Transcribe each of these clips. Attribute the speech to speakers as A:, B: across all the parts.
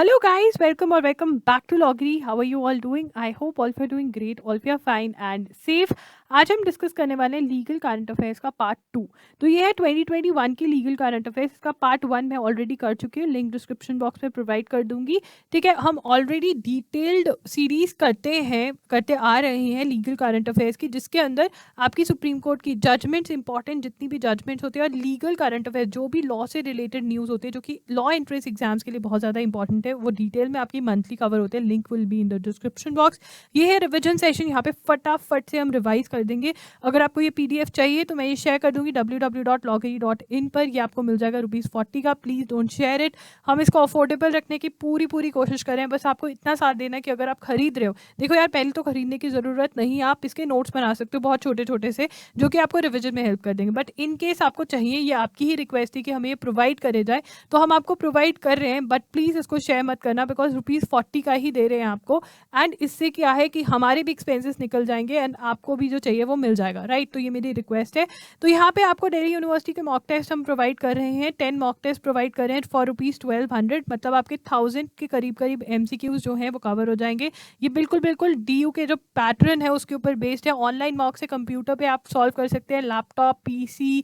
A: Hello, guys. Welcome or welcome back to Loggery. How are you all doing? I hope all of you are doing great, all of you are fine and safe. आज हम discuss करने वाले हैं legal current affairs का part 2। तो ये है 2021 की लीगल करंट अफेयर्स। इसका पार्ट 1 मैं ऑलरेडी कर चुकी हूँ, लिंक डिस्क्रिप्शन बॉक्स में प्रोवाइड कर दूंगी। ठीक है, हम ऑलरेडी डिटेल्ड सीरीज करते आ रहे हैं लीगल करंट अफेयर्स की, जिसके अंदर आपकी सुप्रीम कोर्ट की जजमेंट्स, इंपॉर्टेंट जितनी भी जजमेंट्स होती है और लीगल करंट अफेयर्स जो भी लॉ से रिलेटेड न्यूज़ होती है, जो कि लॉ एंट्रेंस एग्जाम्स के लिए बहुत ज़्यादा इंपॉर्टेंट है, वो डिटेल में आपकी मंथली कवर होते हैं। Link will be in the description box. ये है रिविजन सेशन, यहाँ पे फटाफट से हम रिवाइज कर देंगे। अगर आपको ये पीडीएफ चाहिए तो मैं ये शेयर कर दूंगी www.loggery.in पर। ये आपको मिल जाएगा ₹40 का। Please don't share it. हम इसको अफोर्डेबल रखने की पूरी कोशिश करें। बस आपको इतना साथ देना है कि अगर आप खरीद रहे हो, देखो यार, पहले तो खरीदने की ज़रूरत नहीं है, आप इसके नोट्स बना सकते हो बहुत छोटे छोटे से, जो कि आपको रिविजन में हेल्प कर देंगे। बट इन केस आपको चाहिए, ये आपकी ही रिक्वेस्ट थी कि हमें ये प्रोवाइड करे जाए, तो हम आपको प्रोवाइड कर रहे हैं। बट प्लीज़ इसको शेयर मत करना, बिकॉज ₹40 का ही दे रहे हैं आपको। एंड इससे क्या है कि हमारे भी एक्सपेंसेस निकल जाएंगे एंड आपको भी जो चाहिए वो मिल जाएगा, राइट। तो ये मेरी रिक्वेस्ट है। तो यहाँ पे आपको दिल्ली यूनिवर्सिटी के मॉक टेस्ट हम प्रोवाइड कर रहे हैं। 10 मॉक टेस्ट प्रोवाइड कर रहे हैं फॉर ₹1200। मतलब आपके 1000 के करीब एमसीक्यूज जो हैं वो कवर हो जाएंगे। ये बिल्कुल डीयू के जो पैटर्न है उसके ऊपर बेस्ड है। ऑनलाइन मॉक से कंप्यूटर पे आप सॉल्व कर सकते हैं, लैपटॉप, पीसी,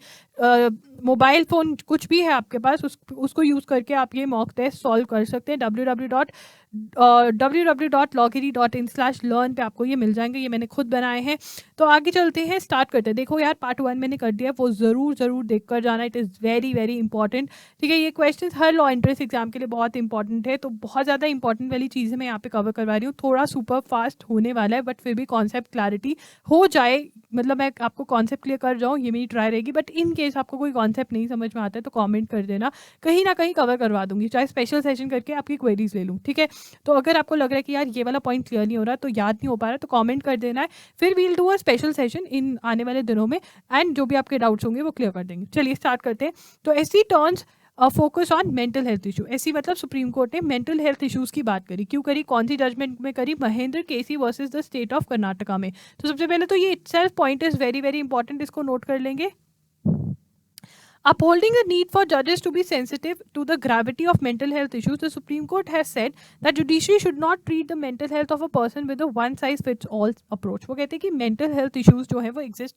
A: मोबाइल फ़ोन कुछ भी है आपके पास, उसको यूज़ करके आप ये मॉक टेस्ट सॉल्व कर सकते हैं। www.loggery.in/learn पे आपको ये मिल जाएंगे। ये मैंने खुद बनाए हैं। तो आगे चलते हैं, स्टार्ट करते हैं। देखो यार, पार्ट 1 मैंने कर दिया, वो ज़रूर देख कर जाना। It is very important. ठीक है, ये क्वेश्चन हर लॉ एंट्रेंस एग्जाम के लिए बहुत इंपॉर्टेंट है। तो बहुत ज़्यादा इंपॉर्टेंट वाली चीज़ें मैं यहाँ पे कवर करवा रही हूँ। थोड़ा सुपर फास्ट होने वाला है, बट फिर भी कॉन्सेप्ट क्लैरिटी हो जाए, मतलब मैं आपको कॉन्सेप्ट क्लियर कर जाऊँ, ये मेरी ट्राई रहेगी। बट इन केस आपको कोई कॉन्सेप्ट नहीं समझ में आता है तो कमेंट कर देना, कहीं ना कहीं कवर करवा दूंगी, चाहे स्पेशल सेशन करके आपकी क्वेरीज ले लूँ। ठीक है, तो अगर आपको लग रहा है कि यार ये वाला पॉइंट क्लियर नहीं हो रहा, तो याद नहीं हो पा रहा, तो कमेंट कर देना है। फिर we'll do a special session in आने वाले दिनों में एंड जो भी आपके डाउट्स होंगे वो क्लियर कर देंगे। चलिए स्टार्ट करते हैं। तो ऐसी turns focus on mental health issue. ऐसी मतलब सुप्रीम कोर्ट ने मेंटल हेल्थ इश्यूज की बात करी। क्यों करी, कौन सी जजमेंट में करी? Mahendra KC versus the state of Karnataka में। तो सबसे पहले तो ये itself point is very important, इसको नोट कर लेंगे। Upholding the need for judges to be sensitive to the gravity of mental health issues, the Supreme Court has said that judiciary should not treat the mental health of a person with a one-size-fits-all approach. वो कहते हैं कि mental health issues जो है वो exist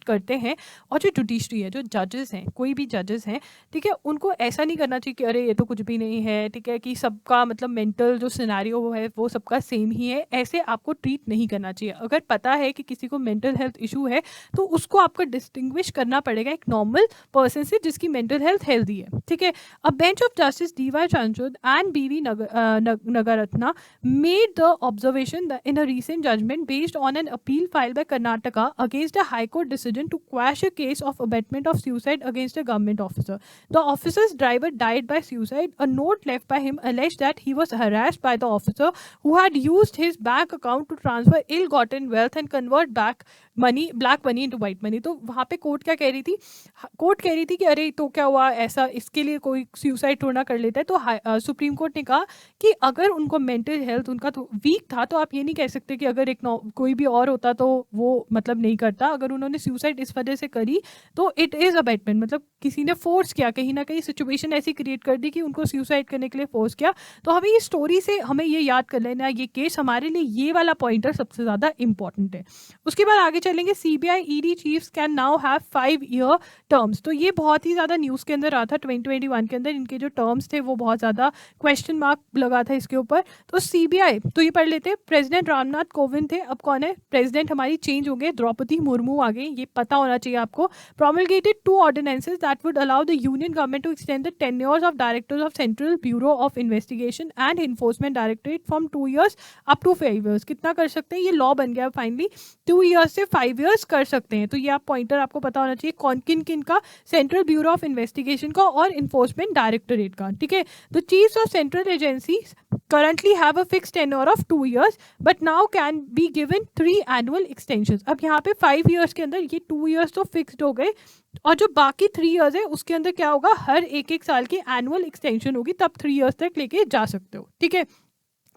A: करते हैं, और जो जुडिशरी है, जो जजेस हैं, कोई भी जजेस हैं, ठीक है, उनको ऐसा नहीं करना चाहिए कि अरे ये तो कुछ भी नहीं है, ठीक है, कि सबका मतलब मेंटल जो सिनेरियो है वो सबका सेम ही है। ऐसे आपको ट्रीट नहीं करना चाहिए। अगर पता है कि किसी को मेंटल हेल्थ इशू है तो उसको आपको डिस्टिंग्विश करना पड़ेगा एक नॉर्मल पर्सन से जिसकी मेंटल हेल्थ हेल्दी है। ठीक है, a bench of justice DY. Chandrachud and BV. Nagarathna made the observation that in a recent judgment based on an appeal filed by Karnataka against a High Court decision to quash a case of abetment of suicide against a government officer. The officer's driver died by suicide. A note left by him alleged that he was harassed by the officer who had used his bank account to transfer ill-gotten wealth and convert black money into white money. तो वहाँ पे court क्या कह रही थी? Court कह रही थी कि अरे तो क्या हुआ, ऐसा इसके लिए कोई सुसाइड थोड़ा कर लेता है। तो सुप्रीम कोर्ट ने कहा कि अगर उनको मेंटल हेल्थ उनका तो वीक था, तो आप ये नहीं कह सकते कि अगर कोई भी और होता तो वो मतलब नहीं करता। अगर उन्होंने सुसाइड इस वजह से करी तो इट इज़ अबेटमेंट, मतलब किसी ने फोर्स किया, कहीं ना कहीं सिचुएशन ऐसी क्रिएट कर दी कि उनको सुसाइड करने के लिए फोर्स किया। तो हमें ये स्टोरी से हमें ये याद कर लेना, ये केस हमारे लिए ये वाला पॉइंटर सबसे ज़्यादा इंपॉर्टेंट है। उसके बाद आगे चलेंगे। CBI ED chiefs can now have 5-year terms. तो ये बहुत ही ज़्यादा न्यूज़ के अंदर रहा था 2021 के अंदर। इनके जो टर्म्स थे वो बहुत ज़्यादा क्वेश्चन मार्क लगा था इसके ऊपर। तो सीबीआई, तो ये पढ़ लेते हैं। प्रेसिडेंट रामनाथ कोविंद थे, अब कौन है? प्रेसिडेंट हमारी चेंज हो गए, द्रौपदी मुर्मू आ गई, ये पता होना चाहिए आपको। Promulgated 2 ordinances that would allow the union government to extend the tenures of directors of Central Bureau of Investigation and Enforcement Directorate from 2 years up to 5 years। कितना कर सकते हैं? ये लॉ बन गया फाइनली, 2 years से 5 years कर सकते हैं। तो ये आप पॉइंटर आपको पता होना चाहिए, कौन किन किन का? सेंट्रल ब्यूरो ऑफ इन्वेस्टिगेशन का और इन्फोर्समेंट डायरेक्टोरेट का। ठीक है, the chiefs of central agencies currently have a fixed tenure of 2 years but now can be given 3 annual extensions। अब यहाँ पे 5 years के अंदर ये 2 years तो फिक्स्ड हो गए, और जो बाकी 3 years है उसके अंदर क्या होगा? हर एक साल की एनुअल एक्सटेंशन होगी, तब 3 years तक लेके जा सकते हो। ठीक है,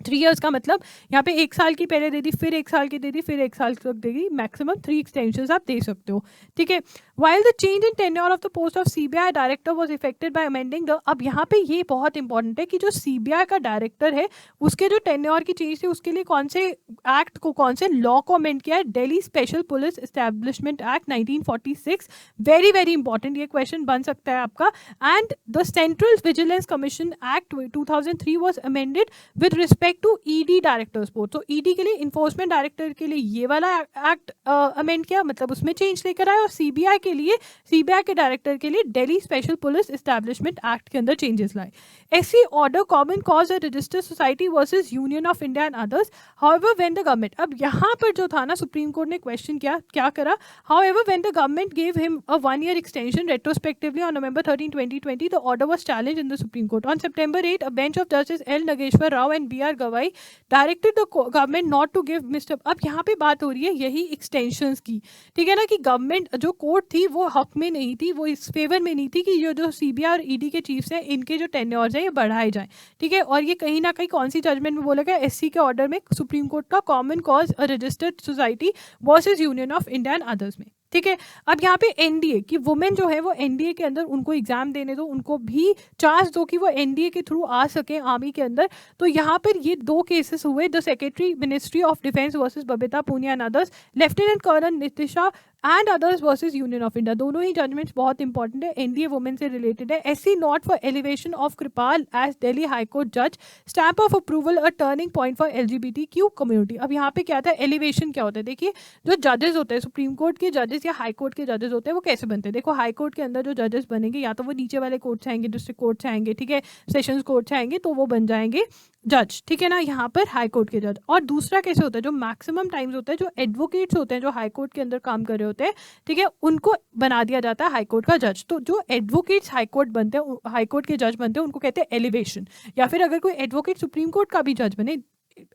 A: 3 years का मतलब यहाँ पे 1 साल की पहले दे दी, फिर 1 साल की दे दी, फिर 1 साल तक देगी, मैक्सिमम 3 एक्सटेंशन आप दे सकते हो। ठीक है, While the change in tenure of the post of CBI director was effected by amending the, अब यहाँ पे ये बहुत इंपॉर्टेंट है कि जो CBI का डायरेक्टर है उसके जो टेन्योर की चेंज थी उसके लिए कौन से एक्ट को, कौन से लॉ को अमेंड किया है, Delhi special police establishment act 1946। Very very important ये क्वेश्चन बन सकता है आपका। And the central vigilance commission act 2003 was amended with respect to ED directors post. तो ईडी के लिए, इन्फोर्समेंट डायरेक्टर के लिए ये वाला एक्ट अमेंड किया, मतलब उसमें चेंज लेकर आए, और सीबीआई के लिए, सीबीआई के डायरेक्टर के लिए Delhi special police establishment act के अंदर चेंजेस लाए। ऐसी order common cause a registered society versus union of India and others, however when the government, अब यहाँ पर जो था ना सुप्रीम कोर्ट ने क्वेश्चन क्या करा, however when the government gave him a 1 year extension retrospectively on November 13, 2020, the order was challenged in the Supreme Court. On September 8, a bench of Justices L. Nageshwar Rao and B.R. Gawai directed the government not to give Mr. अब यहाँ पे बात हो रही है यही extensions की, ठीक है ना, कि गवर्नमेंट जो कोर्ट थी वो हक में नहीं थी, वो इस फेवर में नहीं थी कि ये जो सीबीआई और ईडी के चीफ्स हैं इनके जो टेन्योर्स हैं ये बढ़ाए जाएं, ठीक है। और ये कहीं ना कहीं कौन सी जजमेंट में बोला गया, एससी के ऑर्डर में, सुप्रीम कोर्ट का common cause a registered society versus union of India and others में, ठीक है। अब यहाँ पे एनडीए की वुमेन जो है वो एनडीए के अंदर उनको एग्जाम देने दो, उनको भी चांस दो कि वो एनडीए के थ्रू आ सके आर्मी के अंदर। तो यहाँ पर ये 2 केसेस हुए, the secretary ministry of defence versus Babita Poonia and others, lieutenant colonel Nitisha and others versus union of India. दोनों ही जजमेंट्स बहुत इंपॉर्टेंट है, एनडीए वुमेन से रिलेटेड है। SC not for elevation of Kirpal as Delhi high court जज, stamp of approval a turning point for LGBTQ community. अब यहाँ पे क्या था, एलिवेशन क्या होता है, देखिए जो जजेस होते हैं सुप्रीम कोर्ट के जजेस या हाई कोर्ट के जजेस होते हैं वो कैसे बनते हैं। देखो हाई कोर्ट के अंदर जो जजेस बनेंगे या तो वो नीचे वाले कोर्ट से आएंगे, डिस्ट्रिक्ट कोर्ट से आएंगे, ठीक है, सेशंस कोर्ट से आएंगे, तो वो बन जाएंगे जज, ठीक है ना, यहाँ पर हाई कोर्ट के जज। और दूसरा कैसे होता है, जो मैक्सिमम टाइम्स होता है जो एडवोकेट्स होते हैं जो हाई कोर्ट के अंदर काम कर रहे होते हैं, ठीक है, उनको बना दिया जाता है हाई कोर्ट का जज। तो जो एडवोकेट्स हाई कोर्ट बनते हैं, हाई कोर्ट के जज बनते हैं, उनको कहते हैं एलिवेशन। या फिर अगर कोई एडवोकेट सुप्रीम कोर्ट का भी जज बने,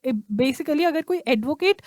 A: बेसिकली अगर कोई एडवोकेट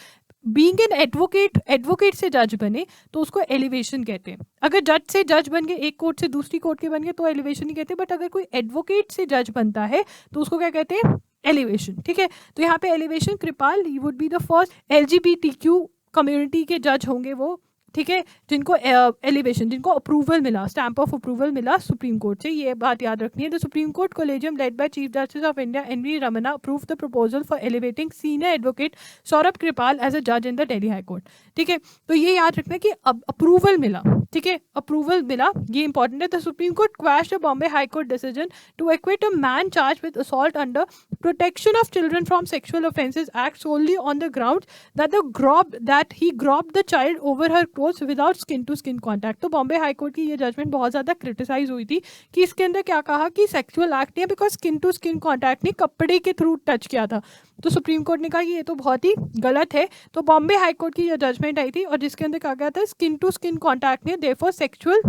A: बीइंग एन एडवोकेट से जज बने तो उसको एलिवेशन कहते हैं। अगर जज से जज बन गए, एक कोर्ट से दूसरी कोर्ट के बन गए, तो एलिवेशन ही कहते हैं। बट अगर कोई एडवोकेट से जज बनता है तो उसको क्या कहते हैं, एलिवेशन, ठीक है। तो यहाँ पे elevation, Kirpal would be the first LGBTQ community के जज होंगे वो, ठीक है, जिनको एलिवेशन, जिनको अप्रूवल मिला, स्टैंप ऑफ अप्रूवल मिला सुप्रीम कोर्ट से, ये बात याद रखनी है। The supreme court collegium led by chief justice of India NV. Ramana approve the proposal for elevating senior advocate Saurabh Kirpal as a जज in the Delhi high court, ठीक है। तो ये याद रखना कि अब अप्रूवल मिला, ठीक है, अप्रूवल मिला, ये इंपॉर्टेंट है। The supreme court quashed the Bombay high court decision to acquit a man charged with assault under protection of children from sexual offences act solely on the ground that he groped the child over her clothes without skin to skin contact. तो Bombay high court की ये judgement बहुत ज़्यादा criticise हुई थी कि इसके अंदर क्या कहा कि सेक्सुअल एक्ट नहीं है, because skin to skin contact नहीं, कपड़े के थ्रू टच किया था। तो सुप्रीम कोर्ट ने कहा कि ये तो बहुत ही गलत है। तो बॉम्बे हाई कोर्ट की ये जजमेंट आई थी और जिसके अंदर कहा गया था स्किन टू स्किन कॉन्टैक्ट नहीं, देयरफॉर सेक्सुअल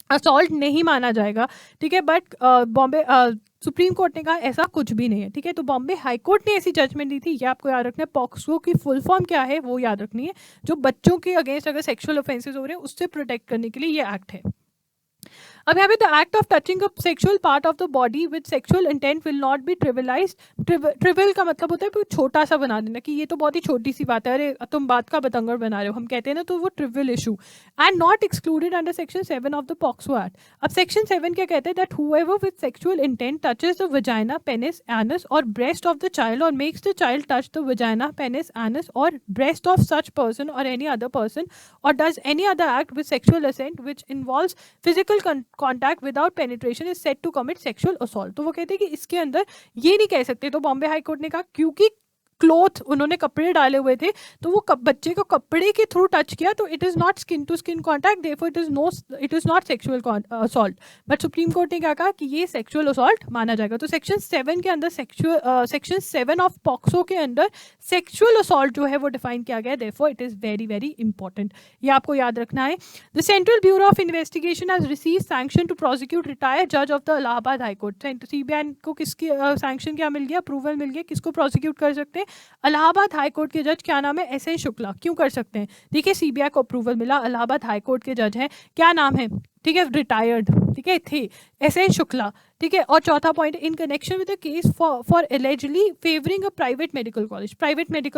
A: असॉल्ट नहीं माना जाएगा, ठीक है। बट बॉम्बे सुप्रीम कोर्ट ने कहा ऐसा कुछ भी नहीं है, ठीक है। तो बॉम्बे हाई कोर्ट ने ऐसी जजमेंट दी थी, ये आपको याद रखना है। पॉक्सो की फुल फॉर्म क्या है वो याद रखनी है, जो बच्चों के अगेंस्ट अगर सेक्सुअल ऑफेंसेस हो रहे हैं उससे प्रोटेक्ट करने के लिए ये एक्ट है। अब यहाँ पे the act of touching a sexual part of the body with sexual intent will not be trivialised. Trivial का मतलब होता है छोटा सा बना देना, कि ये तो बहुत ही छोटी सी बात है, अरे तुम बात का बतंगड़ बना रहे हो, हम कहते हैं ना, तो वो trivial issue. And not excluded under section 7 of the POCSO act. अब सेक्शन 7 क्या कहते हैं, that whoever with sexual intent touches the vagina, penis, anus or breast of the child or makes the child touch the vagina, penis, anus or breast of such person or any other person or does any other act with sexual assent which involves physical contact without penetration is set to commit sexual assault. तो वो कहते हैं कि इसके अंदर ये नहीं कह सकते। तो बॉम्बे हाई कोर्ट ने कहा क्योंकि क्लोथ, उन्होंने कपड़े डाले हुए थे, तो वो बच्चे को कपड़े के थ्रू टच किया, तो it is not skin to skin contact, therefore it is not sexual assault. But supreme court ने क्या कहा कि ये सेक्सुअल असॉल्ट माना जाएगा। तो सेक्शन 7 के अंदर सेक्शन 7 ऑफ पॉक्सो के अंदर सेक्सुअल असॉल्ट जो है वो डिफाइन किया गया है, therefore it is very very important, ये आपको याद रखना है। The central bureau of investigation has received sanction to prosecute retired जज of the Allahabad high court. CBI को किसकी सैंक्शन क्या मिल गया, अप्रूवल मिल गया, किसको प्रोसिक्यूट कर सकते हैं, इलाहाबाद हाई कोर्ट के जज, क्या नाम है, एस एन शुक्ला। क्यों कर सकते हैं, देखिए सीबीआई को अप्रूवल मिला, इलाहाबाद हाई कोर्ट के जज हैं, क्या नाम है, ठीक है, रिटायर्ड, ठीक है, थे एस एन शुक्ला, ठीक है। और चौथा point, in connection with the case for eligibly favouring a private medical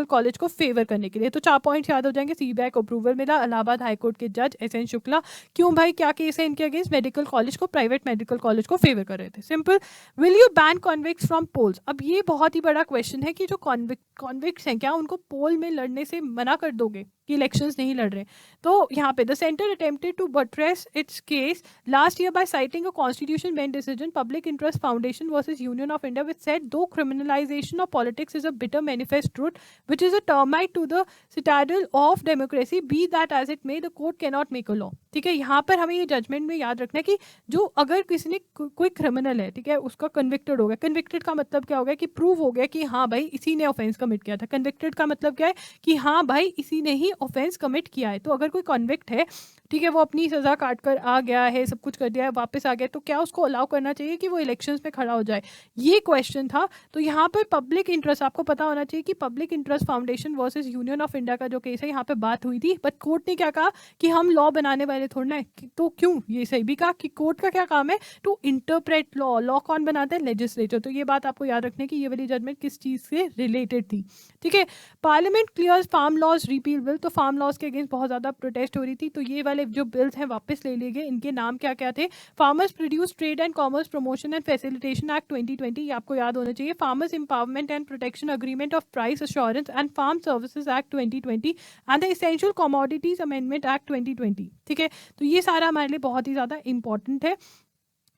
A: college को फेवर करने के लिए। तो 4 पॉइंट्स याद हो जाएंगे। सीबैक अप्रूवल मिला, इलाहाबाद हाईकोर्ट के जज एस.एन. शुक्ला, क्यों भाई, क्या केस है इनके अगेंस्ट, मेडिकल कॉलेज को, प्राइवेट मेडिकल कॉलेज को फेवर कर रहे थे। Simple. Will you ban convicts from polls? अब ये बहुत ही बड़ा क्वेश्चन है कि जो कॉन्विक्ट्स हैं, क्या उनको पोल में लड़ने से मना कर दोगे कि इलेक्शंस नहीं लड़ रहे? तो यहाँ पे the centre attempted to buttress its case last year by citing a constitution bench decision public interest foundation versus union of India, which said though criminalization of politics is a bitter manifest truth which is a termite to the citadel of democracy, be that as it may, the court cannot make a law। ठीक है, यहाँ पर हमें ये judgement में याद रखना है कि जो अगर किसी ने कोई क्रिमिनल है, ठीक है, उसका कन्विक्टेड हो गया। कन्विक्टेड का मतलब क्या हो गया कि प्रूव हो गया कि हाँ भाई इसी ने ऑफेंस कमिट किया था। कन्विक्टेड का मतलब क्या है कि हाँ भाई इसी ने ही ऑफेंस कमिट किया है। तो अगर कोई कन्विक्ट है, ठीक है, वो अपनी सज़ा काट कर आ गया है, सब कुछ कर दिया है, वापस आ गया, तो क्या उसको अलाउ करना चाहिए कि वो इलेक्शंस में खड़ा हो जाए? ये क्वेश्चन था। तो यहाँ पर पब्लिक इंटरेस्ट, आपको पता होना चाहिए कि public interest foundation versus union of India का जो केस है, यहाँ पे बात हुई थी, बट कोर्ट ने क्या कहा कि हम लॉ बनाने वाले थोड़ा है। तो क्यों, ये सही भी कहा कि कोर्ट का क्या काम है, टू इंटरप्रेट लॉ। लॉ कौन बनाता है? लेजिस्लेचर। तो ये बात आपको याद रखने की, ये वाली जजमेंट किस चीज़ से रिलेटेड थी। ठीक है। Parliament clears farm laws repeal bill. तो फार्म लॉज के अगेंस्ट बहुत ज़्यादा प्रोटेस्ट हो रही थी, तो ये वाले जो बिल्स हैं वापस ले लिए गए। इनके नाम क्या क्या थे? Farmers produce trade and commerce promotion and facilitation act 2020, ये आपको याद होना चाहिए। Farmers empowerment and protection agreement of price assurance and farm services act 2020 and the essential commodities amendment act 2020। ठीक है, तो ये सारा हमारे लिए बहुत ही ज़्यादा इंपॉर्टेंट है।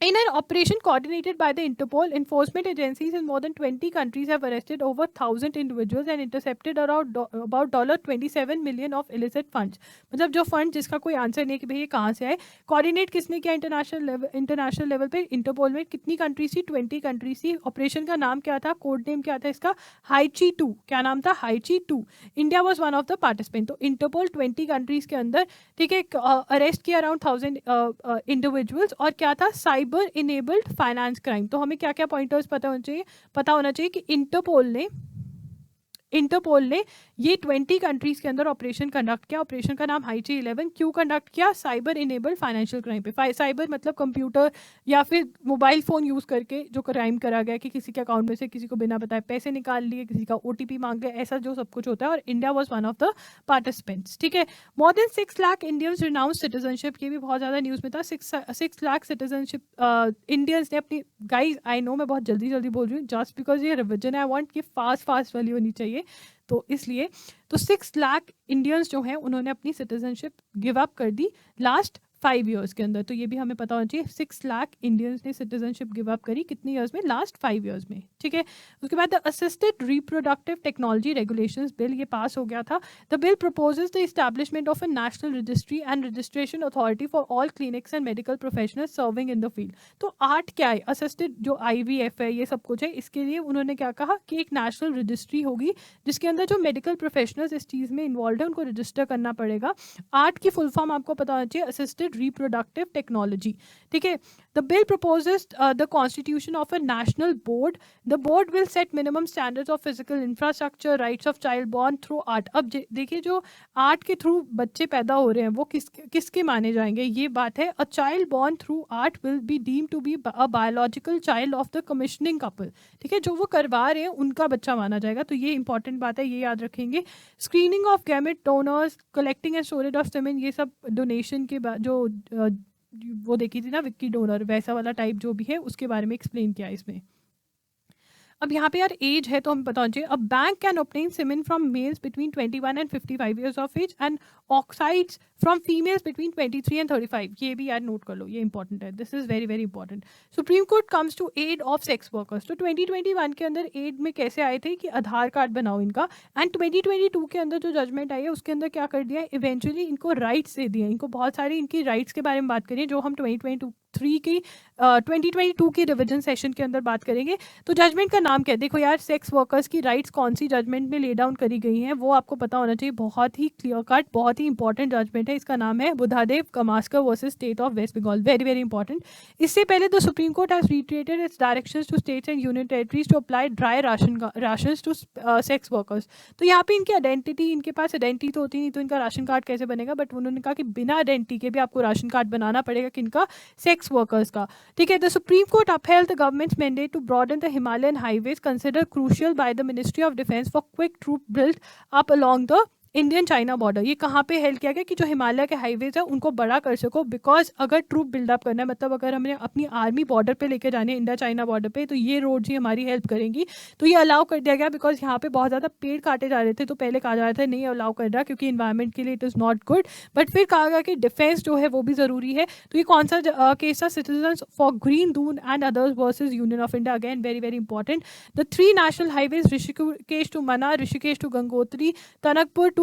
A: In an operation coordinated by the Interpol, enforcement agencies in more than 20 countries have arrested over 1,000 individuals and intercepted around about $27 million of illicit funds। मतलब जो फंड जिसका कोई आंसर नहीं कि भाई ये कहाँ से आए। कोऑर्डिनेट किसने किया इंटरनेशनल लेवल पे? इंटरपोल में। कितनी कंट्रीज थी? 20 कंट्रीज थी। ऑपरेशन का नाम क्या था? कोड नेम क्या था इसका? हाइची 2। क्या नाम था? हाइची 2। India was one of the participant. तो इंटरपोल 20 कंट्रीज के अंदर, ठीक है, अरेस्ट किया अराउंड 1,000 इंडिविजुअल्स। और क्या था? Cyber enabled finance crime. तो हमें क्या क्या पॉइंटर्स पता होना चाहिए कि इंटरपोल ने ये 20 कंट्रीज के अंदर ऑपरेशन कंडक्ट किया। ऑपरेशन का नाम हाइची 11। क्यों कंडक्ट किया? साइबर इनेबल्ड फाइनेंशियल क्राइम पे। साइबर मतलब कंप्यूटर या फिर मोबाइल फ़ोन यूज़ करके जो क्राइम करा गया कि किसी के अकाउंट में से किसी को बिना बताए पैसे निकाल लिए, किसी का OTP मांग लिया, ऐसा जो सब कुछ होता है। और India was one of the participants. ठीक है। More than 6 lakh Indians renounce citizenship, ये भी बहुत ज़्यादा न्यूज़ में था। 6 लाख सिटीजनशिप इंडियंस ने अपनी, गाइज आई नो मैं बहुत जल्दी बोल रही हूँ, जस्ट बिकॉज ये रिविजन आई वांट कि फास्ट वाली होनी चाहिए, तो इसलिए। तो 6 लाख इंडियंस जो हैं उन्होंने अपनी सिटीजनशिप गिव अप कर दी लास्ट 5 ईयर्स के अंदर। तो ये भी हमें पता होना चाहिए। 6 लाख इंडियंस ने सिटीजनशिप गिव अप करी कितने ईयर्स में? लास्ट 5 ईयर्स में। ठीक है। उसके बाद the assisted reproductive technology regulations bill, ये पास हो गया था। The bill proposes the establishment of a national registry and registration authority for all clinics and medical professionals serving in the field. तो 8 क्या है? असिस्टेड जो IVF है, ये सब कुछ है। इसके लिए उन्होंने क्या कहा कि एक नेशनल रजिस्ट्री होगी जिसके अंदर जो मेडिकल प्रोफेशनल्स इस चीज़ में इन्वॉल्व है उनको रजिस्टर करना पड़ेगा। 8 की फुल फॉर्म आपको पता होना चाहिए, असिस्टेड रिप्रोडक्टिव टेक्नोलॉजी। ठीक है। The bill proposes the constitution of a national board. The board will set minimum standards of physical infrastructure, rights of child born through art. अब देखिए, जो आर्ट के थ्रू बच्चे पैदा हो रहे हैं वो किसके माने जाएंगे? ये बात है, a child born through ART will be deem to be a biological child of the commissioning couple. ठीक है, जो वो करवा रहे हैं उनका बच्चा माना जाएगा। तो ये इंपॉर्टेंट बात है, ये याद रखेंगे। Screening of gamete donors, collecting and storage of semen, ये सब डोनेशन के बाद जो वो देखी थी ना विक्की डोनर, वैसा वाला टाइप जो भी है उसके बारे में एक्सप्लेन किया इसमें। अब यहाँ पे यार एज है तो हमें पता होना चाहिए। अब bank can obtain semen from males between 21 and 55 years of age and oxides from females between 23 and 35। ये भी यार नोट कर लो, ये इंपॉर्टेंट है, this is very very important. Supreme court comes to aid of sex workers. तो 2021 के अंदर add में कैसे आए थे कि आधार कार्ड बनाओ इनका, एंड 2022 के अंदर जो जजमेंट आई है उसके अंदर क्या कर दिया, इवेंचुअली इनको राइट्स दे दिए। इनको बहुत सारी इनकी राइट्स के बारे में बात करिए जो हम 2022 की रिविजन सेशन के अंदर बात करेंगे। तो जजमेंट का नाम क्या है? देखो यार, सेक्स वर्कर्स की राइट्स कौन सी जजमेंट में ले डाउन करी गई हैं वो आपको पता होना चाहिए। बहुत ही क्लियर कट, बहुत ही इंपॉर्टेंट जजमेंट है। है, इसका नाम है Budhadev Karmaskar versus state of West Bengal, very very important. इससे पहले the supreme court has reiterated its directions to states and union territories to apply dry rations to sex workers. तो यहाँ पे इनकी आइडेंटिटी, इनके पास आइडेंटिटी तो होती नहीं, तो इनका राशन कार्ड कैसे बनेगा, बट उन्होंने कहा कि बिना आइडेंटिटी के भी आपको राशन कार्ड बनाना पड़ेगा, किनका, सेक्स वर्कर्स का, ठीक है। The supreme court upheld the government's mandate to broaden the Himalayan highways considered crucial by the Ministry of Defence for quick troop build up along the Indian China border. ये कहाँ पे help किया गया कि जो हिमालय के हाईवेज है उनको बड़ा कर सको, बिकॉज अगर ट्रूप बिल्डअप करना है, मतलब अगर हमें अपनी आर्मी बॉर्डर पे लेके जाने इंडिया चाइना बॉर्डर पे, तो ये रोड्स ही हमारी हेल्प करेंगी। तो ये अलाउ कर दिया गया बिकॉज यहाँ पे बहुत ज़्यादा पेड़ काटे जा रहे थे, तो पहले कहा जा रहा था नहीं अलाउ कर रहा क्योंकि इन्वायरमेंट के लिए it is not good, but फिर कहा गया कि डिफेंस जो है वो भी ज़रूरी है। तो ये कौन सा केस था, citizens for green Doon and others versus union of India, again very very important. The 3 national highways Rishikesh to Mana, Rishikesh to Gangotri, Tanakpur to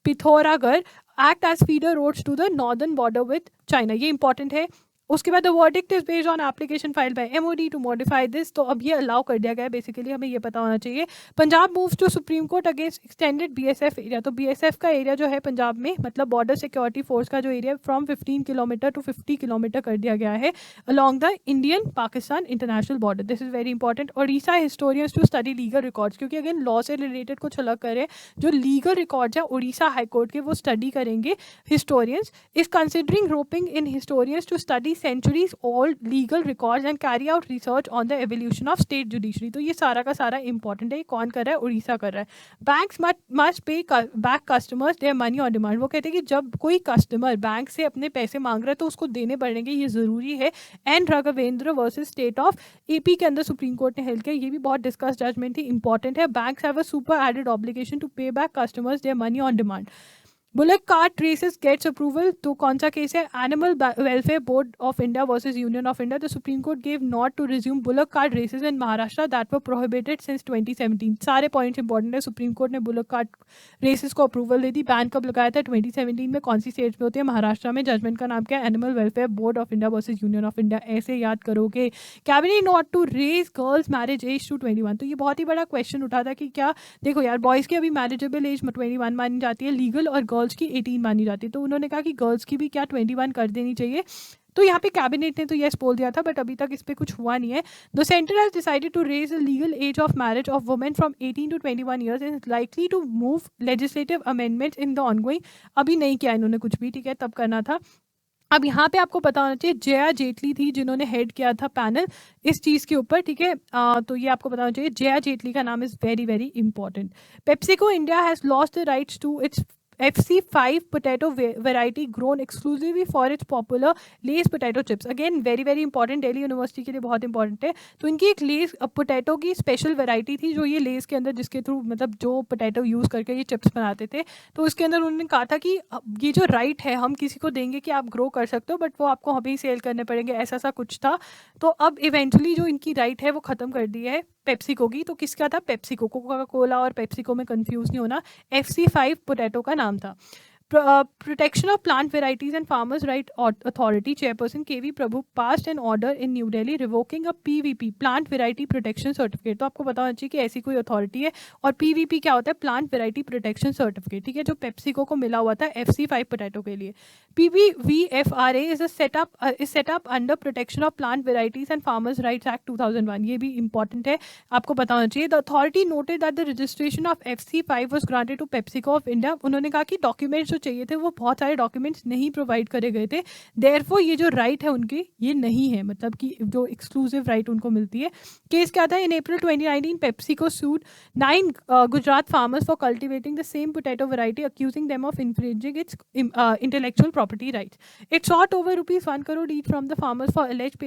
A: Pithoragarh act as feeder roads to the northern border with China, ये इंपॉर्टेंट है। उसके बाद the verdict is based on application file by MoD to modify this, तो अब ये allow कर दिया गया है, बेसिकली हमें ये पता होना चाहिए। Punjab moves to supreme court against extended BSF area, तो बीएसएफ का एरिया जो है पंजाब में, मतलब बॉर्डर सिक्योरिटी फोर्स का जो area from 15 kilometre to 50 kilometre कर दिया गया है along the Indian Pakistan international border, this is very important. Odisha historians to study legal records, क्योंकि अगेन लॉ से रिलेटेड कुछ अलग करें, जो लीगल रिकॉर्ड्स है उड़ीसा हाईकोर्ट के वो स्टडी करेंगे historians, is considering grouping in historians to study centuries old legal records and carry out research on the evolution of state judiciary, तो ये सारा का सारा इंपॉर्टेंट है। कौन कर रहा है, उड़ीसा कर रहा है। Banks must pay back customers their money on demand, वो कहते हैं कि जब कोई कस्टमर बैंक से अपने पैसे मांग रहा है तो उसको देने पड़ेंगे, ये जरूरी है। And Raghavendra versus state of AP के अंदर सुप्रीम कोर्ट ने हेल्प किया, ये भी बहुत डिस्कस जजमेंट थी, इंपॉर्टेंट है। Banks have a super added obligation to pay back customers their money on demand. Bullock cart races gets approval, तो कौन सा केस है, animal welfare board of India versus union of India. The supreme court gave nod to resume bullock cart races in Maharashtra that were prohibited since 2017, सारे points important है। Supreme court ने bullock cart races को approval दे दी, ban कब लगाया था, 2017 में। कौन सी state में होती है, महाराष्ट्र में। जजमेंट का नाम क्या है, animal welfare board of India versus union of India, ऐसे याद करोगे। Cabinet not to raise girls marriage age to 21, तो ये बहुत ही बड़ा क्वेश्चन उठा था कि क्या, देखो यार बॉयज़ की अभी मैरिजेबल एज 21 मानी जाती है लीगल, और गर्ल्स की 18 मानी जाती है, तो उन्होंने कहा कि गर्ल्स की भी क्या 21 कर देनी चाहिए। तो यहाँ पे कैबिनेट ने तो यस बोल दिया था, बट अभी तक इस पे कुछ हुआ नहीं है। The centre has decided to raise the legal age of marriage of women from 18 to 21 years and is likely to move legislative amendments in the ongoing, अभी नहीं किया इन्होंने कुछ भी, ठीक है, तब करना था। अब यहाँ पे आपको पता होना चाहिए जया जेटली थी जिन्होंने हेड किया था पैनल इस चीज़ के ऊपर, ठीक है। तो ये आपको पता होना चाहिए, जया जेटली का नाम is very very important. PepsiCo India has lost the rights to its FC5 potato variety grown exclusively for its popular Lay's potato chips, again very very important, Delhi university के लिए बहुत इंपॉर्टेंट है। तो इनकी एक लेस पोटैटो की special variety थी जो ये लेस के अंदर, जिसके थ्रू मतलब जो पोटैटो यूज़ करके ये चिप्स बनाते थे, तो उसके अंदर उन्होंने कहा था कि ये जो राइट है हम किसी को देंगे कि आप ग्रो कर सकते हो, बट वो आपको हमें ही सेल करने पड़ेंगे, ऐसा सा कुछ था। तो अब इवेंचुअली जो इनकी राइट है वो ख़त्म कर दी है पेप्सिको की। तो किसका था, पेप्सिको, कोका कोला और पेप्सिको में कंफ्यूज नहीं होना, FC5 पोटैटो का नाम था। Protection of Plant Varieties and Farmers' Right Authority Chairperson KV Prabhu passed an order in New Delhi revoking a PVP Plant Variety Protection Certificate। तो आपको पता होना चाहिए कि ऐसी कोई अथॉरिटी है, और PVP क्या होता है, Plant Variety Protection Certificate, ठीक है, जो पेप्सिको को मिला हुआ था FC5 पोटैटो के लिए। PVVFRA is set up under Protection of Plant Varieties and Farmers' Rights Act 2001, ये भी इंपॉर्टेंट है, आपको पता होना चाहिए। The authority noted that the registration of FC5 was granted to PepsiCo of India, उन्होंने कहा कि डॉक्यूमेंट्स चाहिए थे वो बहुत सारे डॉक्यूमेंट्स नहीं प्रोवाइड करे गए थे, देयरफॉर ये जो राइट है उनकी ये नहीं है, मतलब कि जो एक्सक्लूसिव राइट उनको मिलती है। केस क्या था, in April 2019 PepsiCo sued 9 Gujarat farmers for cultivating the same potato variety accusing them of infringing its intellectual property rights. It sought over ₹1 crore each from the farmers for alleged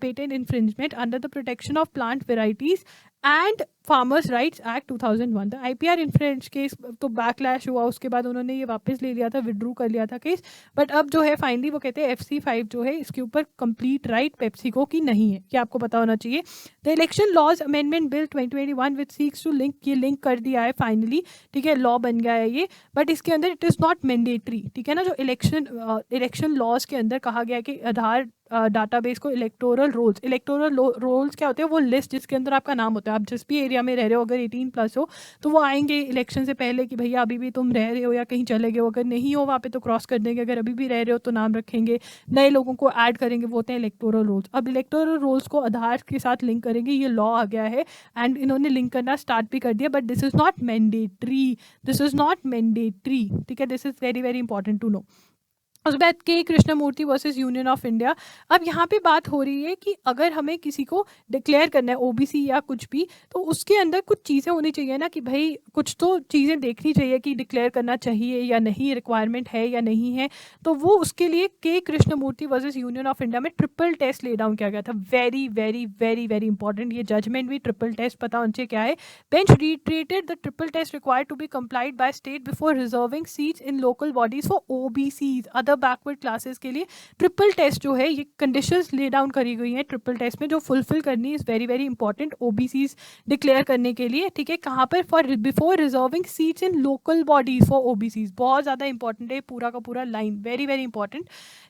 A: patent infringement under the Protection of Plant Varieties and farmers rights act 2001। The IPR infringement case तो backlash हुआ, उसके बाद उन्होंने ये वापस ले लिया था, विड्रू कर लिया था केस, बट अब जो है फाइनली वो कहते हैं FC5 जो है इसके ऊपर कंप्लीट राइट पेप्सिको की नहीं है, क्या आपको पता होना चाहिए। The election laws amendment bill 2021 which seeks to link, ये लिंक कर दिया है फाइनली, ठीक है, लॉ बन गया है ये, बट इसके अंदर इट इज़ नॉट मैंडेटरी, ठीक है ना। जो इलेक्शन लॉज के अंदर कहा गया है कि आधार डाटाबेस को इलेक्टोरल रोल्स। इलेक्टोरल रोल्स क्या होते हैं? वो लिस्ट जिसके अंदर आपका नाम होता है। आप जिस भी एरिया में रह रहे हो, अगर 18+ हो तो वो आएंगे इलेक्शन से पहले कि भैया अभी भी तुम रह रहे हो या कहीं चले गए हो। अगर नहीं हो वहाँ पे तो क्रॉस कर देंगे, अगर अभी भी रह रहे हो तो नाम रखेंगे, नए लोगों को ऐड करेंगे। वो होते हैं इलेक्टोरल रोल्स। अब इलेक्टोरल रोल्स को आधार के साथ लिंक करेंगे, ये लॉ आ गया है एंड इन्होंने लिंक करना स्टार्ट भी कर दिया, but this is not mandatory. This is not mandatory, ठीक है। This is very very important to know. उसके बाद K Krishnamurthy versus union of India. अब यहाँ पे बात हो रही है कि अगर हमें किसी को डिक्लेयर करना है ओबीसी या कुछ भी, तो उसके अंदर कुछ चीज़ें होनी चाहिए ना, कि भाई कुछ तो चीज़ें देखनी चाहिए कि डिक्लेयर करना चाहिए या नहीं, रिक्वायरमेंट है या नहीं है। तो वो उसके लिए K Krishnamurthy versus union of India में ट्रिपल टेस्ट ले डाउन किया गया था। Very very very very important ये जजमेंट भी। ट्रिपल टेस्ट पता उनसे क्या है? Bench reiterated the triple test required to be complied by state before reserving seats in local bodies for OBCs other backward classes के लिए। ट्रिपल टेस्ट जो है ये कंडीशंस ले डाउन करी गई हैं ट्रिपल टेस्ट में, जो फुलफिल करनी is very very important OBCs declare करने के लिए, ठीक है। कहाँ पर? For before reserving seats in local bodies for OBCs. बहुत ज़्यादा इंपॉर्टेंट है पूरा का पूरा लाइन, वेरी वेरी इंपॉर्टेंट,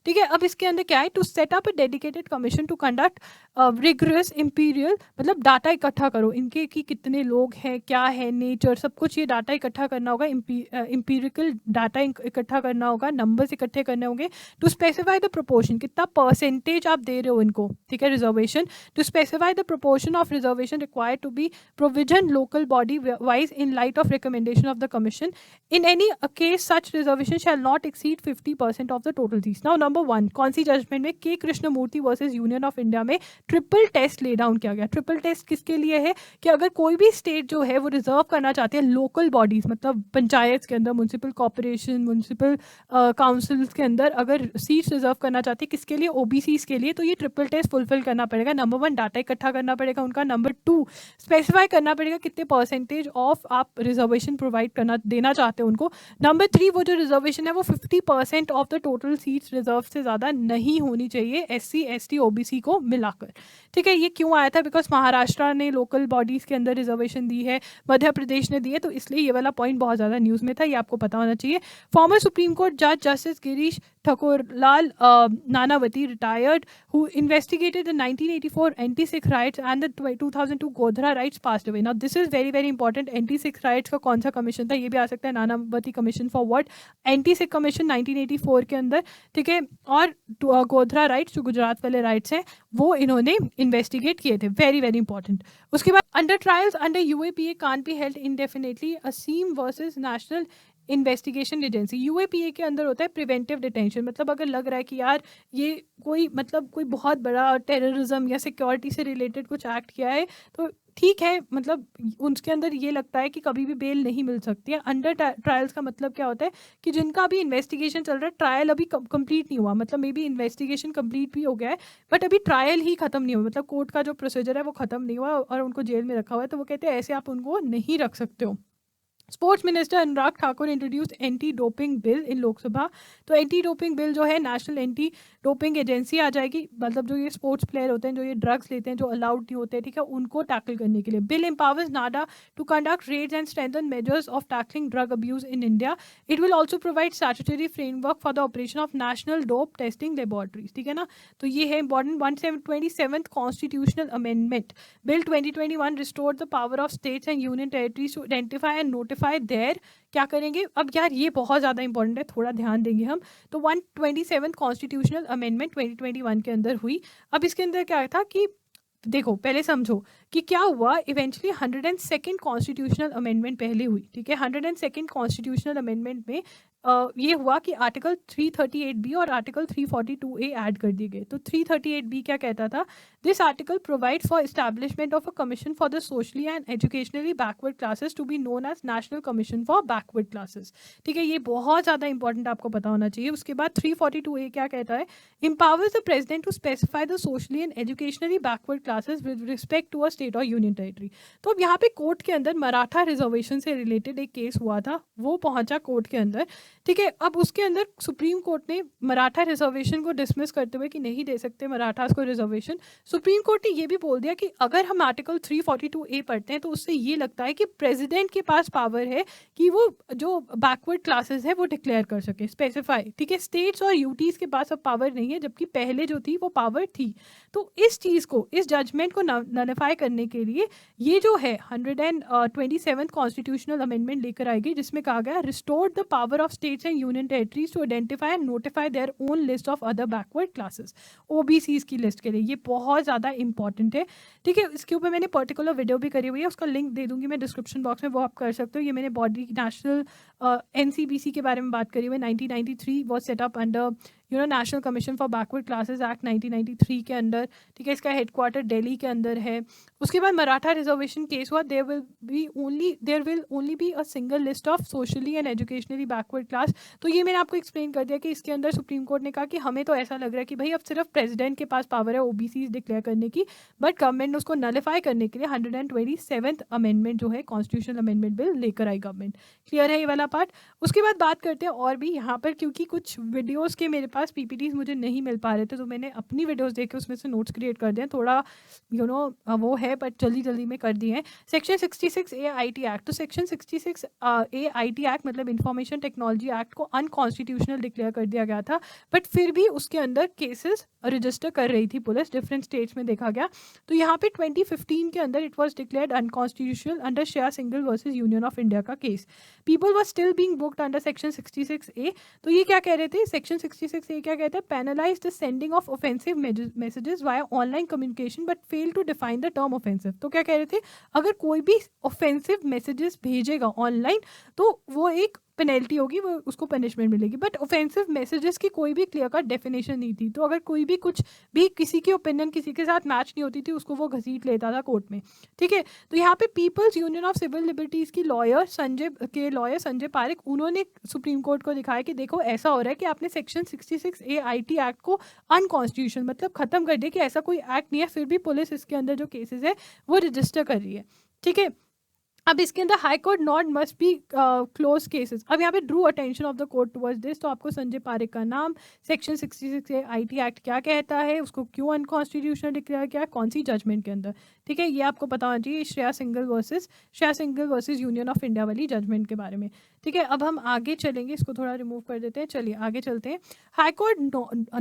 A: ठीक है। अब इसके अंदर क्या है? To set up a dedicated commission to conduct rigorous empirical, मतलब डाटा इकट्ठा करो इनके कि कितने लोग हैं, क्या है नेचर, सब कुछ ये डाटा इकट्ठा करना होगा। इंपीरिकल डाटा इकट्ठा करना होगा, नंबर्स इकट्ठे करने होंगे। टू स्पेसिफाई द प्रोपोर्शन, कितना परसेंटेज आप दे रहे हो इनको, ठीक है, reservation. To specify the proportion of reservation required to be provision local body wise in light of recommendation of the commission. In any case such reservation shall not exceed 50% of the total seats. Now number 1 कौन सी judgement में? K Krishnamurthy versus union of India में triple test ले down किया गया। Triple test किसके लिए है? कि अगर कोई भी स्टेट जो है वो रिजर्व करना चाहती है लोकल बॉडीज, मतलब पंचायत के अंदर, म्यूनसिपल कॉर्पोरेशन, म्यूनसिपल काउंसिल्स के अंदर अगर सीट्स रिजर्व करना चाहती है, किसके लिए? ओबीसीज के लिए। तो ये ट्रिपल टेस्ट फुलफिल करना पड़ेगा। नंबर 1 डाटा इकट्ठा करना पड़ेगा उनका। नंबर 2 स्पेसिफाई करना पड़ेगा कितने परसेंटेज ऑफ आप रिजर्वेशन प्रोवाइड करना देना चाहते हो उनको। नंबर 3 वो जो रिजर्वेशन है वो 50% of the total seats reserve से ज़्यादा नहीं होनी चाहिए एससी एसटी ओबीसी को मिलाकर, ठीक है। ये क्यों आया था? बिकॉज महाराष्ट्र ने लोकल बॉडीज़ के अंदर रिजर्वेशन दी है, मध्य प्रदेश ने दी है, तो इसलिए ये वाला पॉइंट बहुत ज़्यादा न्यूज़ में था, ये आपको पता होना चाहिए। फॉर्मर सुप्रीम कोर्ट जज justice Girish Thakurlal Nanavati retired, who investigated the 1984 anti-Sikh riots and the 2002 Godhra riots, passed away. Now this is very very important. Anti-Sikh riots का कौन सा कमीशन था? ये भी आ सकता है Nanavati commission for what? एंटी-सिख commission 1984 के अंदर, ठीक है। और गोधरा राइट्स जो गुजरात वाले राइट्स हैं वो इन्होंने इन्वेस्टिगेट किए थे, वेरी वेरी इंपॉर्टेंट। उसके बाद under trials under UAPA can't be held indefinitely, Aseem versus National Investigation Agency. UAPA के अंदर होता है प्रिवेंटिव डिटेंशन, मतलब अगर लग रहा है कि यार ये कोई मतलब कोई बहुत बड़ा टेररिज्म या सिक्योरिटी से रिलेटेड कुछ एक्ट किया है, तो ठीक है, मतलब उसके अंदर ये लगता है कि कभी भी बेल नहीं मिल सकती है। अंडर ट्रायल्स का मतलब क्या होता है? कि जिनका अभी इन्वेस्टिगेशन चल रहा है, ट्रायल अभी कंप्लीट नहीं हुआ, मतलब मे बी इन्वेस्टिगेशन कंप्लीट भी हो गया है बट अभी ट्रायल ही खत्म नहीं हुआ, मतलब कोर्ट का जो प्रोसीजर है वो खत्म नहीं हुआ और उनको जेल में रखा हुआ है, तो वो कहते हैं ऐसे आप उनको नहीं रख सकते हो। Sports minister Anurag Thakur introduced anti doping bill इन लोकसभा। तो एंटी डोपिंग बिल जो है, नेशनल एंटी डोपिंग एजेंसी आ जाएगी, मतलब जो ये स्पोर्ट्स प्लेयर होते हैं जो ये ड्रग्स लेते हैं जो अलाउड नहीं होते, ठीक है, उनको टैकल करने के लिए। Bill empowers NADA to conduct raids and strengthen measures of tackling drug abuse in India. It will also provide statutory framework for the operation of national dope testing laboratories, ठीक है ना। तो ये है important. 127th constitutional amendment bill 2021 restored the power of states and union territories to identify and notify their, क्या करेंगे? अब यार ये बहुत ज़्यादा इंपॉर्टेंट है, थोड़ा ध्यान देंगे हम। तो 127th कॉन्स्टिट्यूशनल अमेंडमेंट 2021 के अंदर हुई। अब इसके अंदर क्या था कि देखो पहले समझो कि क्या हुआ। इवेंचुअली 102nd कॉन्स्टिट्यूशनल अमेंडमेंट पहले हुई, ठीक है। 102nd कॉन्स्टिट्यूशनल अमेंडमेंट में ये हुआ कि आर्टिकल 338B और आर्टिकल 342A ऐड कर दिए गए। तो 338B क्या कहता था? This article provide for establishment of a commission for the socially and educationally backward classes to be known as national commission for backward classes, ठीक है। ये बहुत ज़्यादा इंपॉर्टेंट आपको पता होना चाहिए। उसके बाद 342A क्या कहता है? Empowers the president to specify the socially and educationally backward classes with respect to a state और यूनियन टेरिटरी। तो अब यहाँ पे कोर्ट के अंदर मराठा रिजर्वेशन से रिलेटेड एक केस हुआ था, वो पहुंचा कोर्ट के अंदर, ठीक है। अब उसके अंदर सुप्रीम कोर्ट ने मराठा रिजर्वेशन को डिसमिस करते हुए कि नहीं दे सकते मराठास को रिजर्वेशन, सुप्रीम कोर्ट ने ये भी बोल दिया कि अगर हम आर्टिकल 342A पढ़ते हैं तो उससे ये लगता है कि प्रेसिडेंट के पास पावर है कि वो जो बैकवर्ड क्लासेस है वो डिक्लेयर कर सके, स्पेसिफाई, ठीक है। स्टेट्स और यूटीज के पास अब पावर नहीं है, जबकि पहले जो थी वो पावर थी। तो इस चीज़ को, इस जजमेंट को नलिफाई करने के लिए ये जो है 127th कॉन्स्टिट्यूशनल अमेंडमेंट लेकर आएगी, जिसमें कहा गया restore the power of states and union territories to identify and notify their own list of other backward classes, OBCs की लिस्ट के लिए। ये बहुत ज़्यादा इंपॉर्टेंट है, ठीक है। इसके ऊपर मैंने पर्टिकुलर वीडियो भी करी हुई है, उसका लिंक दे दूंगी मैं डिस्क्रिप्शन बॉक्स में, वो आप कर सकते हो। ये मैंने बॉडी नेशनल एनसीबीसी के बारे में बात करी हुई है। 1993 was setup under national commission for backward classes act 1993 के अंदर, ठीक है। इसका हेडक्वार्टर दिल्ली के अंदर है। उसके बाद मराठा रिजर्वेशन केस हुआ, there will only be a single list of socially and educationally backward class. तो ये मैंने आपको एक्सप्लेन कर दिया कि इसके अंदर सुप्रीम कोर्ट ने कहा कि हमें तो ऐसा लग रहा है कि भाई अब सिर्फ प्रेसिडेंट के पास पावर है ओबीसी डिक्लेयर करने की, बट गवर्नमेंट ने उसको नलिफाई करने के लिए 127th अमेंडमेंट जो है कॉन्स्टिट्यूशनल अमेंडमेंट बिल लेकर आई गवर्नमेंट। क्लियर है ये वाला पार्ट। उसके बाद बात करते हैं और भी यहाँ पर, क्योंकि कुछ वीडियोज़ के मेरे पास पीपीटीज मुझे नहीं मिल पा रहे थे, तो मैंने अपनी वीडियोस देख के उसमें से नोट्स क्रिएट कर दिए, थोड़ा वो है बट जल्दी में कर दिए हैं। सेक्शन 66A आईटी एक्ट, तो सेक्शन 66A आईटी एक्ट मतलब इंफॉर्मेशन टेक्नोलॉजी एक्ट को अनकॉन्स्टिट्यूशनल डिक्लेयर कर दिया गया था, बट फिर भी उसके अंदर केसेस रजिस्टर कर रही थी पुलिस, डिफरेंट स्टेट्स में देखा गया। तो यहाँ पे 2015 के अंदर it was declared unconstitutional under Shreya Singhal versus union of India का case. People were still being booked under section 66A। तो ये क्या कह रहे थे, सेक्शन 66A क्या कहते हैं, penalize the sending of offensive messages via online communication but fail to define the term offensive. तो क्या कह रहे थे, अगर कोई भी ऑफेंसिव मैसेजेस भेजेगा ऑनलाइन तो वो एक पेनल्टी होगी, वो उसको पनिशमेंट मिलेगी, बट ऑफेंसिव मैसेजेस की कोई भी क्लियर कट डेफिनेशन नहीं थी। तो अगर कोई भी कुछ भी किसी की ओपिनियन किसी के साथ मैच नहीं होती थी, उसको वो घसीट लेता था कोर्ट में, ठीक है। तो यहाँ पे People's Union of Civil Liberties की लॉयर संजय पारिक, उन्होंने सुप्रीम कोर्ट को दिखाया कि देखो ऐसा हो रहा है कि आपने सेक्शन 66A आईटी एक्ट को अनकॉन्स्टिट्यूशनल मतलब खत्म कर दिया, कि ऐसा कोई एक्ट नहीं है, फिर भी पुलिस इसके अंदर जो केसेस है वो रजिस्टर कर रही है, ठीक है। अब इसके अंदर high court not must be close cases. अब यहाँ पे Drew attention of the court towards this, तो आपको संजय पारिक का नाम, सेक्शन 66 आईटी एक्ट क्या कहता है, उसको क्यों अनकॉन्स्टिट्यूशनल डिक्लेयर किया, कौन सी जजमेंट के अंदर, ठीक है, ये आपको पता होना चाहिए। Shreya Singhal versus union of India वाली जजमेंट के बारे में, ठीक है। अब हम आगे चलेंगे, इसको थोड़ा रिमूव कर देते हैं, चलिए आगे चलते हैं। हाई कोर्ट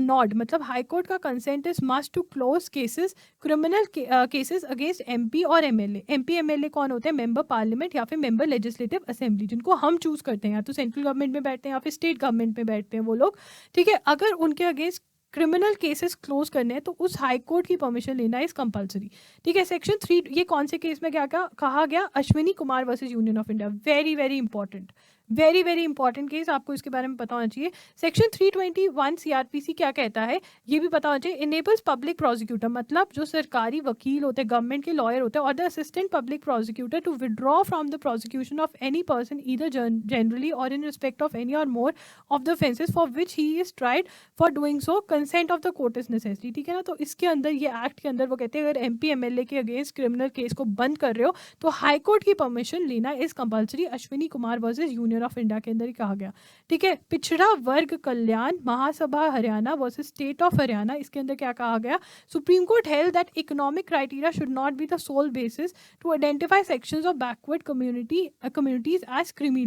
A: नॉड मतलब हाई कोर्ट का consent is must to close cases, criminal cases against MP और एमएलए। एमपी एमएलए कौन होते हैं, मेंबर पार्लियामेंट या फिर मेंबर लेजिस्लेटिव असेंबली, जिनको हम चूज करते हैं, या तो सेंट्रल गवर्नमेंट में बैठते हैं या फिर स्टेट गवर्नमेंट में बैठते हैं वो लोग, ठीक है। अगर उनके अगेंस्ट क्रिमिनल केसेस क्लोज करने हैं तो उस हाई कोर्ट की परमिशन लेना इज कंपलसरी, ठीक है। सेक्शन 3, ये कौन से केस में क्या कहा गया, Ashwini Kumar versus union of India, very important case, आपको इसके बारे में पता होना चाहिए। सेक्शन 321 सीआरपीसी क्या कहता है ये भी पता होना चाहिए। इनेबल्स पब्लिक प्रोसिक्यूटर मतलब जो सरकारी वकील होते हैं, गवर्नमेंट के लॉयर होते हैं, और the assistant public prosecutor to withdraw from the prosecution of any person either generally or in respect of any or more of the offences for which he is tried for doing so consent of the court is necessary, ठीक है ना। तो इसके अंदर ये act के अंदर वो कहते हैं अगर एमपी एमएलए के अगेंस्ट क्रिमिनल केस को बंद कर रहे हो तो हाई कोर्ट की परमिशन लेना is compulsory. Ashwini Kumar versus union of India के अंदर ही कहा गया, ठीक है। Pichhda Varg Kalyan Mahasabha Haryana versus state of Haryana, इसके अंदर क्या कहा गया, supreme court held that economic criteria should not be the sole basis to identify sections of backward communities as creamy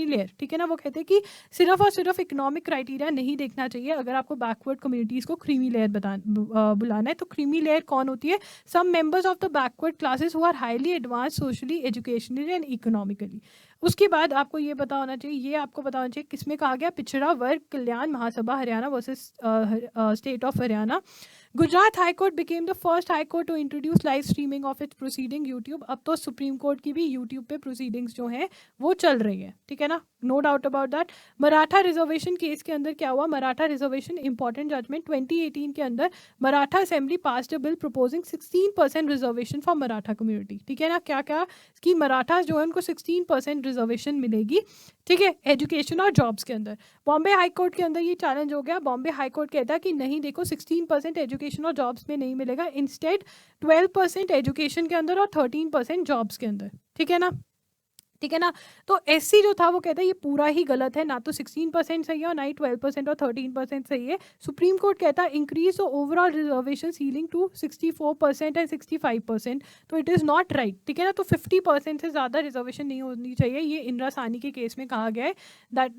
A: layer, ठीक है ना। वो कहते हैं कि सिर्फ और सिर्फ इकोनॉमिक क्राइटेरिया नहीं देखना चाहिए अगर आपको बैकवर्ड कम्युनिटीज को क्रीमी लेयर बुलाना है। तो क्रीमी लेयर कौन होती है, some members of the backward classes who are highly advance socially educationally and economically. उसके बाद आपको ये पता होना चाहिए, ये आपको पता होना चाहिए किसमें कहा गया, Pichhda Varg Kalyan Mahasabha Haryana versus state of Haryana. Gujarat high court became the first high court to introduce live streaming of its proceeding YouTube. अब तो सुप्रीम कोर्ट की भी यूट्यूब पे प्रोसीडिंग्स जो हैं वो चल रही है, ठीक है ना, no doubt about that. Maratha reservation case के अंदर क्या हुआ, मराठा रिजर्वेशन इंपॉर्टेंट जजमेंट 2018 के अंदर Maratha assembly passed a bill proposing 16% reservation for Maratha community, ठीक है ना। क्या क्या कि मराठा जो है उनको 16% रिजर्वेशन मिलेगी, ठीक है, एजुकेशन और जॉब्स के अंदर। बॉम्बे हाई कोर्ट के अंदर ये चैलेंज हो गया, बॉम्बे हाई कोर्ट कहता है कि नहीं देखो 16% एजुकेशन और जॉब्स में नहीं मिलेगा, इंस्टेड 12% एजुकेशन के अंदर और 13% जॉब्स के अंदर, ठीक है ना, ठीक है ना। तो एससी जो था वो कहता है ये पूरा ही गलत है, ना तो 16% सही है और ना ही 12% और 13% सही है। सुप्रीम कोर्ट कहता है increase the overall reservation ceiling to 64% and 65%, तो इट इज़ नॉट राइट, ठीक है ना। तो 50% से ज़्यादा रिजर्वेशन नहीं होनी चाहिए, ये इंदिरा साहनी के केस में कहा गया है।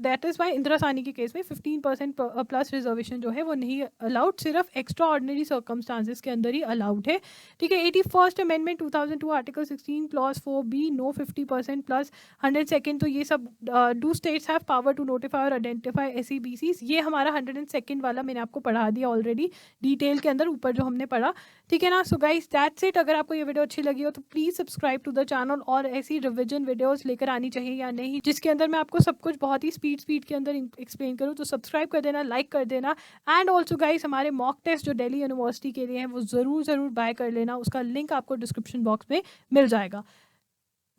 A: That is why Indira Sahni के केस में 15% प्लस रिजर्वेशन जो है वो नहीं अलाउड, सिर्फ एक्स्ट्रा ऑर्डिनरी सर्कमस्टांसिस के अंदर ही अलाउड है, ठीक है। 81st amendment 2002 article 16 clause 4B no 50% plus 102nd, तो ये सब do states have power to notify or identify SEBCs, ये हमारा 102nd वाला मैंने आपको पढ़ा दिया ऑलरेडी डिटेल के अंदर ऊपर जो हमने पढ़ा, ठीक है ना। So guys that's it. अगर आपको ये वीडियो अच्छी लगी हो तो please subscribe to the channel, और ऐसी रिविजन वीडियोस लेकर आनी चाहिए या नहीं जिसके अंदर मैं आपको सब कुछ बहुत ही स्पीड के अंदर एक्सप्लेन करूँ, तो सब्सक्राइब कर देना, लाइक कर देना। एंड ऑल्सो गाइस हमारे मॉक टेस्ट जो दिल्ली यूनिवर्सिटी के लिए हैं वो ज़रूर बाय कर लेना, उसका लिंक आपको डिस्क्रिप्शन बॉक्स में मिल जाएगा।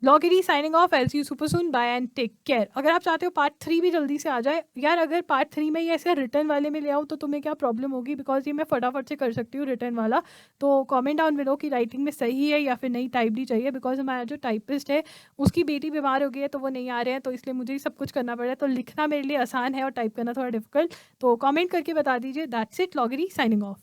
A: लॉगिरी signing off, L see you super soon, bye and take care. अगर आप चाहते हो पार्ट 3 भी जल्दी से आ जाए यार, अगर पार्ट 3 में ये ऐसे रिटर्न वाले में ले आऊँ तो तुम्हें क्या प्रॉब्लम होगी, बिकॉज ये मैं फटाफट से कर सकती हूँ रिटर्न वाला। तो कमेंट डाउन बिलो कि राइटिंग में सही है या फिर नहीं टाइप नहीं चाहिए, बिकॉज हमारा जो टाइपिस्ट है उसकी बेटी बीमार हो गई है तो वो नहीं आ रहे हैं, तो इसलिए मुझे ही सब कुछ करना पड़ रहा है। तो लिखना मेरे लिए आसान है और टाइप करना थोड़ा डिफिकल्ट, तो कॉमेंट करके बता दीजिए। दैट्स इट, लॉगिरी साइनिंग ऑफ।